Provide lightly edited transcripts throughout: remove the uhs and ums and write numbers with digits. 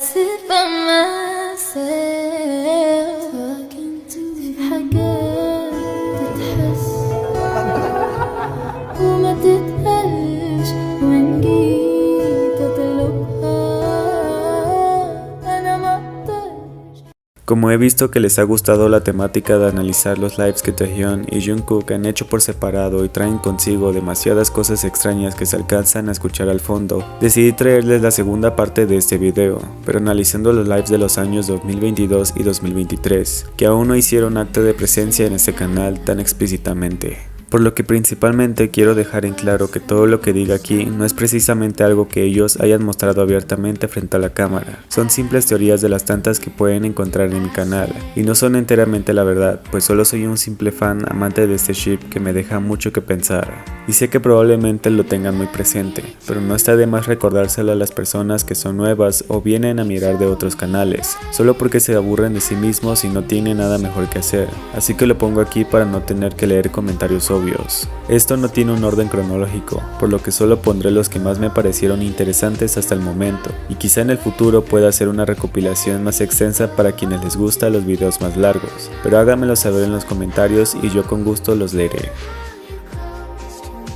sit by myself في حاجات تتحس وما تتقالش وإن جيت أطلبها أنا مقدرش. Como he visto que les ha gustado la temática de analizar los lives que Taehyun y Jungkook han hecho por separado y traen consigo demasiadas cosas extrañas que se alcanzan a escuchar al fondo, decidí traerles la segunda parte de este video, pero analizando los lives de los años 2022 y 2023, que aún no hicieron acto de presencia en este canal tan explícitamente. Por lo que principalmente quiero dejar en claro que todo lo que diga aquí no es precisamente algo que ellos hayan mostrado abiertamente frente a la cámara. Son simples teorías de las tantas que pueden encontrar en mi canal, y no son enteramente la verdad, pues solo soy un simple fan amante de este ship que me deja mucho que pensar. Y sé que probablemente lo tengan muy presente, pero no está de más recordárselo a las personas que son nuevas o vienen a mirar de otros canales, solo porque se aburren de sí mismos y no tienen nada mejor que hacer. Así que lo pongo aquí para no tener que leer comentarios obvios. Esto no tiene un orden cronológico, por lo que solo pondré los que más me parecieron interesantes hasta el momento, y quizá en el futuro pueda hacer una recopilación más extensa para quienes les gustan los videos más largos, pero háganmelo saber en los comentarios y yo con gusto los leeré.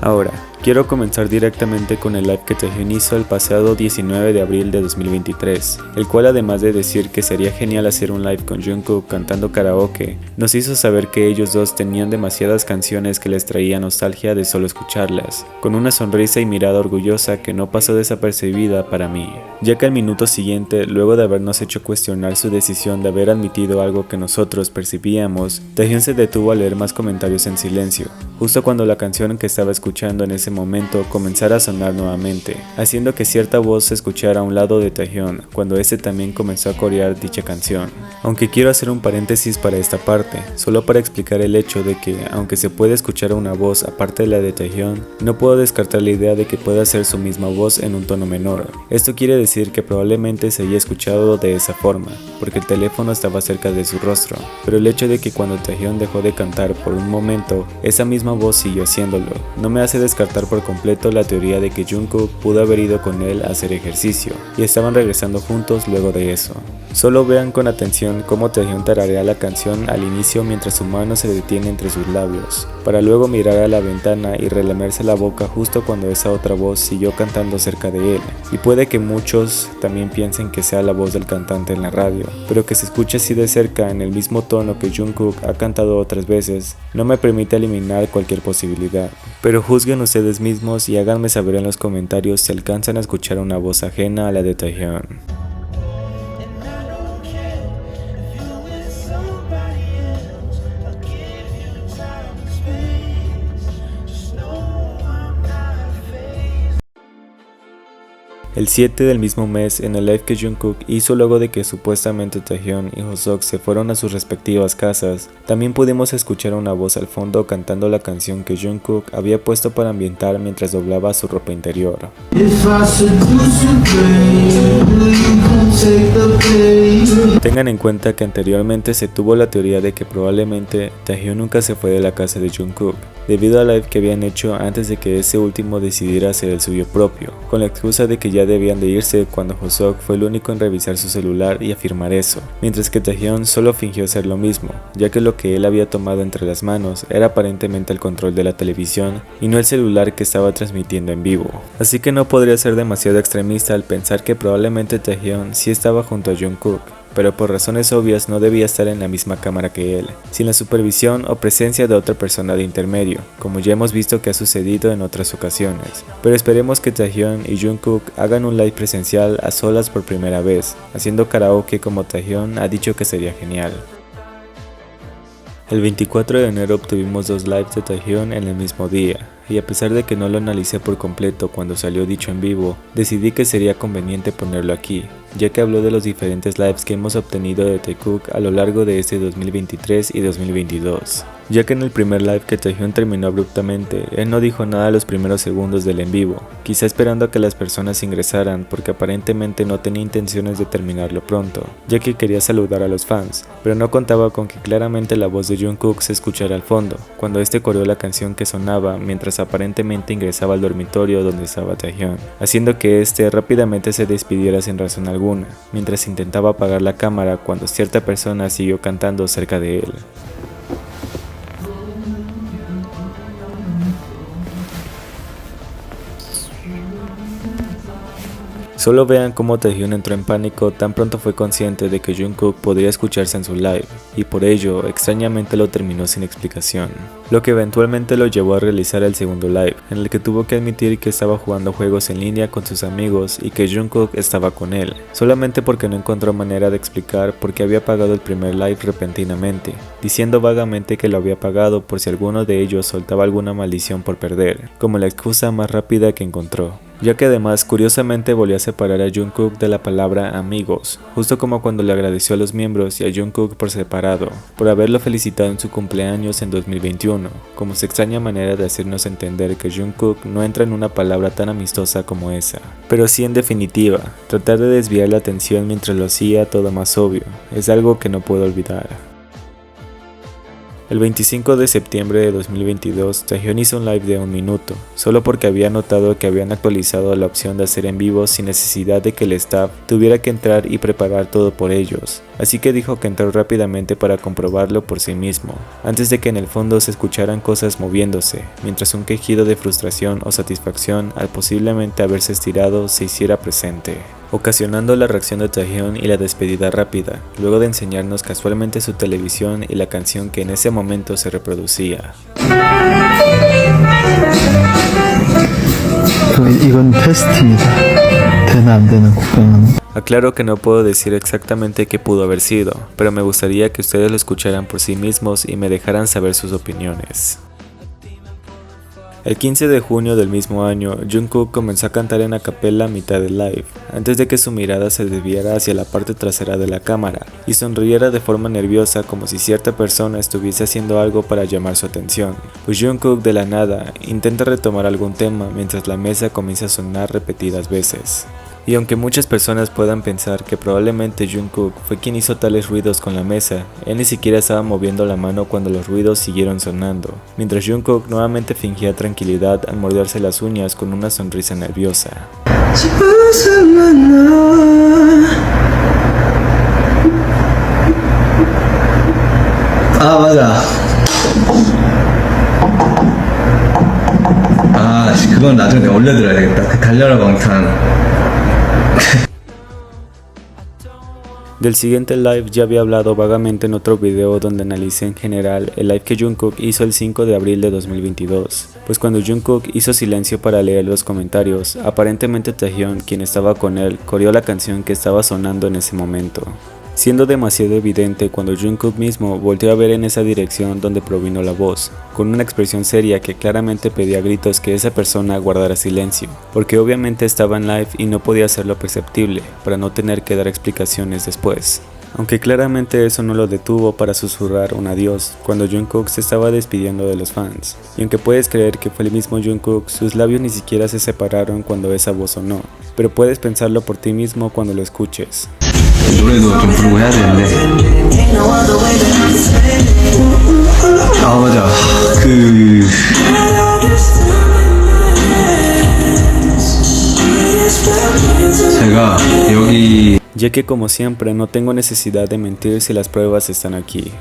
Ahora, quiero comenzar directamente con el live que Taehyun hizo el pasado 19 de abril de 2023, el cual además de decir que sería genial hacer un live con Jungkook cantando karaoke, nos hizo saber que ellos dos tenían demasiadas canciones que les traía nostalgia de solo escucharlas, con una sonrisa y mirada orgullosa que no pasó desapercibida para mí, ya que al minuto siguiente, luego de habernos hecho cuestionar su decisión de haber admitido algo que nosotros percibíamos, Taehyun se detuvo a leer más comentarios en silencio, justo cuando la canción que estaba escuchando en ese momento comenzara a sonar nuevamente, haciendo que cierta voz se escuchara a un lado de Taehyun cuando este también comenzó a corear dicha canción. Aunque quiero hacer un paréntesis para esta parte, solo para explicar el hecho de que, aunque se puede escuchar una voz aparte de la de Taehyun, no puedo descartar la idea de que pueda ser su misma voz en un tono menor. Esto quiere decir que probablemente se haya escuchado de esa forma, porque el teléfono estaba cerca de su rostro, pero el hecho de que cuando Taehyun dejó de cantar por un momento, esa misma voz siguió haciéndolo, no me hace descartar por completo la teoría de que Jungkook pudo haber ido con él a hacer ejercicio y estaban regresando juntos luego de eso. Solo vean con atención cómo Taehyun tararea la canción al inicio mientras su mano se detiene entre sus labios, para luego mirar a la ventana y relamerse la boca justo cuando esa otra voz siguió cantando cerca de él, y puede que muchos también piensen que sea la voz del cantante en la radio, pero que se escuche así de cerca en el mismo tono que Jungkook ha cantado otras veces, no me permite eliminar cualquier posibilidad. Pero juzguen ustedes mismos y háganme saber en los comentarios si alcanzan a escuchar una voz ajena a la de Taehyun. El 7 del mismo mes, en el live que Jungkook hizo luego de que supuestamente Taehyun y Hoseok se fueron a sus respectivas casas, también pudimos escuchar una voz al fondo cantando la canción que Jungkook había puesto para ambientar mientras doblaba su ropa interior. Tengan en cuenta que anteriormente se tuvo la teoría de que probablemente Taehyun nunca se fue de la casa de Jungkook, debido al live que habían hecho antes de que ese último decidiera hacer el suyo propio, con la excusa de que ya debían de irse cuando Hoseok fue el único en revisar su celular y afirmar eso, mientras que Taehyun solo fingió hacer lo mismo, ya que lo que él había tomado entre las manos era aparentemente el control de la televisión y no el celular que estaba transmitiendo en vivo. Así que no podría ser demasiado extremista al pensar que probablemente Taehyun sí estaba junto a Jungkook, pero por razones obvias no debía estar en la misma cámara que él, sin la supervisión o presencia de otra persona de intermedio, como ya hemos visto que ha sucedido en otras ocasiones. Pero esperemos que Taehyun y Jungkook hagan un live presencial a solas por primera vez, haciendo karaoke como Taehyun ha dicho que sería genial. El 24 de enero obtuvimos dos lives de Taehyun en el mismo día, y a pesar de que no lo analicé por completo cuando salió dicho en vivo, decidí que sería conveniente ponerlo aquí, ya que habló de los diferentes lives que hemos obtenido de Taekook a lo largo de este 2023 y 2022. ya que en el primer live que Taehyun terminó abruptamente, él no dijo nada los primeros segundos del en vivo, quizá esperando a que las personas ingresaran porque aparentemente no tenía intenciones de terminarlo pronto, ya que quería saludar a los fans, pero no contaba con que claramente la voz de Jungkook se escuchara al fondo, cuando este coreó la canción que sonaba mientras aparentemente ingresaba al dormitorio donde estaba Taehyun, haciendo que este rápidamente se despidiera sin razón alguna, mientras intentaba apagar la cámara cuando cierta persona siguió cantando cerca de él. Solo vean cómo Taehyun entró en pánico tan pronto fue consciente de que Jungkook podría escucharse en su live, y por ello extrañamente lo terminó sin explicación, lo que eventualmente lo llevó a realizar el segundo live, en el que tuvo que admitir que estaba jugando juegos en línea con sus amigos y que Jungkook estaba con él, solamente porque no encontró manera de explicar por qué había apagado el primer live repentinamente, diciendo vagamente que lo había apagado por si alguno de ellos soltaba alguna maldición por perder, como la excusa más rápida que encontró. Ya que además curiosamente volvió a separar a Jungkook de la palabra amigos, justo como cuando le agradeció a los miembros y a Jungkook por separado, por haberlo felicitado en su cumpleaños en 2021, como su extraña manera de hacernos entender que Jungkook no entra en una palabra tan amistosa como esa. Pero sí, en definitiva, tratar de desviar la atención mientras lo hacía todo más obvio, es algo que no puedo olvidar. El 25 de septiembre de 2022, Taehyun hizo un live de 1 minuto, solo porque había notado que habían actualizado la opción de hacer en vivo sin necesidad de que el staff tuviera que entrar y preparar todo por ellos, así que dijo que entró rápidamente para comprobarlo por sí mismo, antes de que en el fondo se escucharan cosas moviéndose, mientras un quejido de frustración o satisfacción al posiblemente haberse estirado se hiciera presente, ocasionando la reacción de Taehyun y la despedida rápida, luego de enseñarnos casualmente su televisión y la canción que en ese momento se reproducía. 이건 테스트입니다. 되나 안 되나 국방하는. Aclaro que no puedo decir exactamente qué pudo haber sido, pero me gustaría que ustedes lo escucharan por sí mismos y me dejaran saber sus opiniones. El 15 de junio del mismo año, Jungkook comenzó a cantar en a capella a mitad del live, antes de que su mirada se desviara hacia la parte trasera de la cámara y sonriera de forma nerviosa como si cierta persona estuviese haciendo algo para llamar su atención, pues Jungkook de la nada intenta retomar algún tema mientras la mesa comienza a sonar repetidas veces. Y aunque muchas personas puedan pensar que probablemente Jungkook fue quien hizo tales ruidos con la mesa, él ni siquiera estaba moviendo la mano cuando los ruidos siguieron sonando, mientras Jungkook nuevamente fingía tranquilidad al morderse las uñas con una sonrisa nerviosa. 아 맞아. 아 그건 나중에 내가 올려드려야 되겠다. 그 달려라 방탄. Del siguiente live ya había hablado vagamente en otro video donde analicé en general el live que Jungkook hizo el 5 de abril de 2022, pues cuando Jungkook hizo silencio para leer los comentarios, aparentemente Taehyun, quien estaba con él, coreó la canción que estaba sonando en ese momento, siendo demasiado evidente cuando Jungkook mismo volteó a ver en esa dirección donde provino la voz, con una expresión seria que claramente pedía a gritos que esa persona guardara silencio, porque obviamente estaba en live y no podía hacerlo perceptible, para no tener que dar explicaciones después. Aunque claramente eso no lo detuvo para susurrar un adiós cuando Jungkook se estaba despidiendo de los fans, y aunque puedes creer que fue el mismo Jungkook, sus labios ni siquiera se separaron cuando esa voz sonó, pero puedes pensarlo por ti mismo cuando lo escuches. 노래도 좀 부르고 해야 되는데. 아 맞아. 제가 여기. Ya que como siempre no tengo necesidad de mentir si las pruebas están aquí.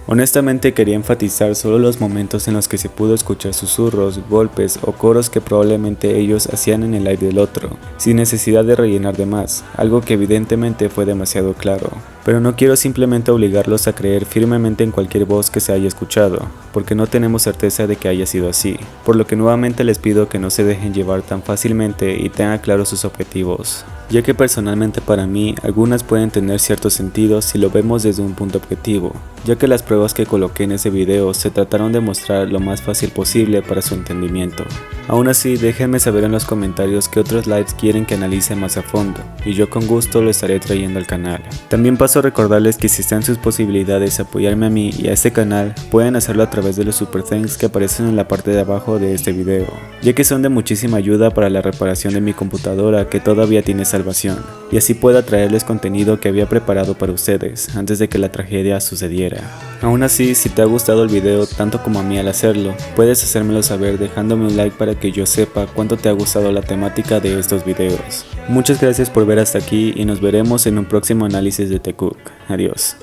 Honestamente quería enfatizar solo los momentos en los que se pudo escuchar susurros, golpes o coros que probablemente ellos hacían en el live del otro, sin necesidad de rellenar de más, algo que evidentemente fue demasiado claro. Pero no quiero simplemente obligarlos a creer firmemente en cualquier voz que se haya escuchado, porque no tenemos certeza de que haya sido así, por lo que nuevamente les pido que no se dejen llevar tan fácilmente y tengan claros sus objetivos, ya que personalmente para mí algunas pueden tener cierto sentido si lo vemos desde un punto objetivo, ya que las pruebas que coloqué en ese video se trataron de mostrar lo más fácil posible para su entendimiento. Aún así, déjenme saber en los comentarios qué otros lives quieren que analice más a fondo, y yo con gusto lo estaré trayendo al canal. También pasaré paso recordarles que si está en sus posibilidades apoyarme a mí y a este canal, pueden hacerlo a través de los super thanks que aparecen en la parte de abajo de este video, ya que son de muchísima ayuda para la reparación de mi computadora que todavía tiene salvación, y así pueda traerles contenido que había preparado para ustedes antes de que la tragedia sucediera. Aún así, si te ha gustado el video tanto como a mí al hacerlo, puedes hacérmelo saber dejándome un like para que yo sepa cuánto te ha gustado la temática de estos videos. Muchas gracias por ver hasta aquí y nos veremos en un próximo análisis de The Cook. Adiós.